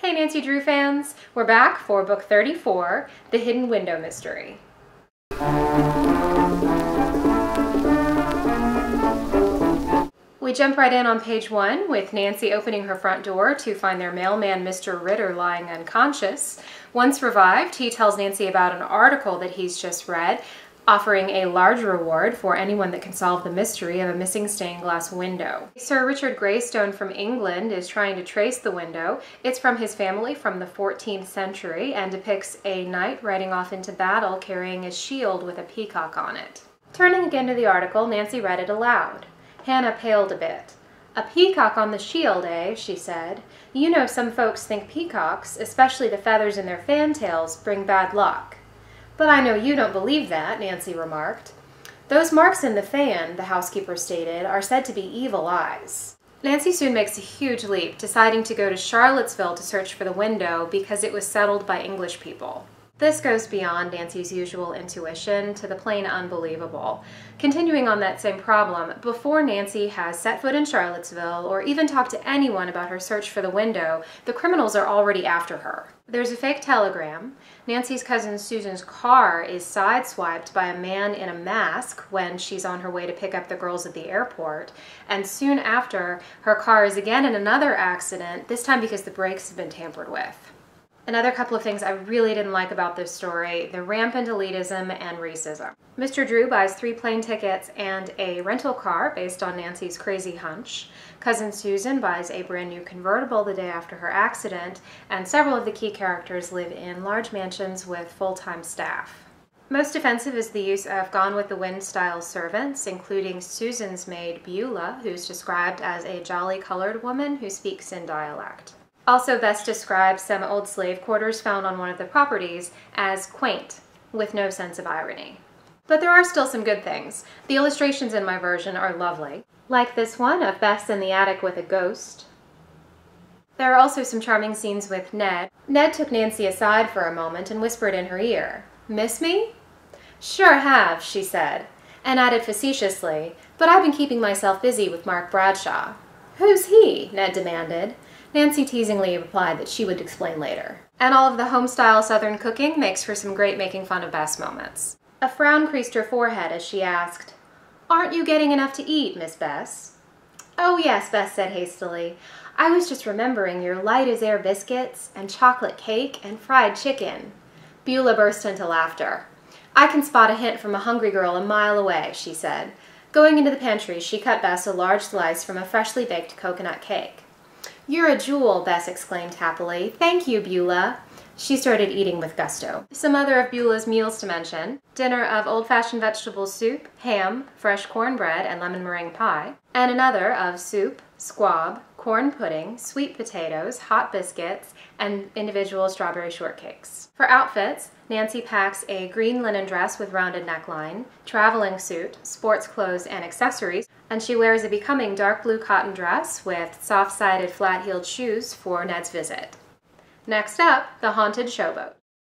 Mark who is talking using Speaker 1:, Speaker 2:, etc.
Speaker 1: Hey Nancy Drew fans, we're back for book 34, The Hidden Window Mystery. We jump right in on page 1 with Nancy opening her front door to find their mailman Mr. Ritter lying unconscious. Once revived, he tells Nancy about an article that he's just read, offering a large reward for anyone that can solve the mystery of a missing stained glass window. Sir Richard Greystone from England is trying to trace the window. It's from his family from the 14th century and depicts a knight riding off into battle carrying a shield with a peacock on it. Turning again to the article, Nancy read it aloud. Hannah paled a bit. "A peacock on the shield, eh?" she said. "You know some folks think peacocks, especially the feathers in their fantails, bring bad luck." "But I know you don't believe that," Nancy remarked. "Those marks in the fan," the housekeeper stated, "are said to be evil eyes." Nancy soon makes a huge leap, deciding to go to Charlottesville to search for the window because it was settled by English people. This goes beyond Nancy's usual intuition to the plain unbelievable. Continuing on that same problem, before Nancy has set foot in Charlottesville or even talked to anyone about her search for the window, the criminals are already after her. There's a fake telegram. Nancy's cousin Susan's car is sideswiped by a man in a mask when she's on her way to pick up the girls at the airport. And soon after, her car is again in another accident, this time because the brakes have been tampered with. Another couple of things I really didn't like about this story, the rampant elitism and racism. Mr. Drew buys 3 plane tickets and a rental car based on Nancy's crazy hunch. Cousin Susan buys a brand new convertible the day after her accident, and several of the key characters live in large mansions with full-time staff. Most offensive is the use of Gone with the Wind style servants, including Susan's maid Beulah, who's described as a jolly colored woman who speaks in dialect. Also, Bess describes some old slave quarters found on one of the properties as quaint, with no sense of irony. But there are still some good things. The illustrations in my version are lovely, like this one of Bess in the attic with a ghost. There are also some charming scenes with Ned. Ned took Nancy aside for a moment and whispered in her ear, "Miss me?" "Sure have," she said, and added facetiously, "but I've been keeping myself busy with Mark Bradshaw." "Who's he?" Ned demanded. Nancy teasingly replied that she would explain later. And all of the home-style Southern cooking makes for some great making fun of Bess moments. A frown creased her forehead as she asked, "Aren't you getting enough to eat, Miss Bess?" "Oh yes," Bess said hastily. "I was just remembering your light-as-air biscuits and chocolate cake and fried chicken." Beulah burst into laughter. "I can spot a hint from a hungry girl a mile away," she said. Going into the pantry, she cut Bess a large slice from a freshly baked coconut cake. "You're a jewel," Bess exclaimed happily. "Thank you, Beulah." She started eating with gusto. Some other of Beulah's meals to mention: dinner of old-fashioned vegetable soup, ham, fresh cornbread, and lemon meringue pie, and another of soup, squab, corn pudding, sweet potatoes, hot biscuits, and individual strawberry shortcakes. For outfits, Nancy packs a green linen dress with rounded neckline, traveling suit, sports clothes, and accessories, and she wears a becoming dark blue cotton dress with soft-sided flat-heeled shoes for Ned's visit. Next up, the haunted showboat.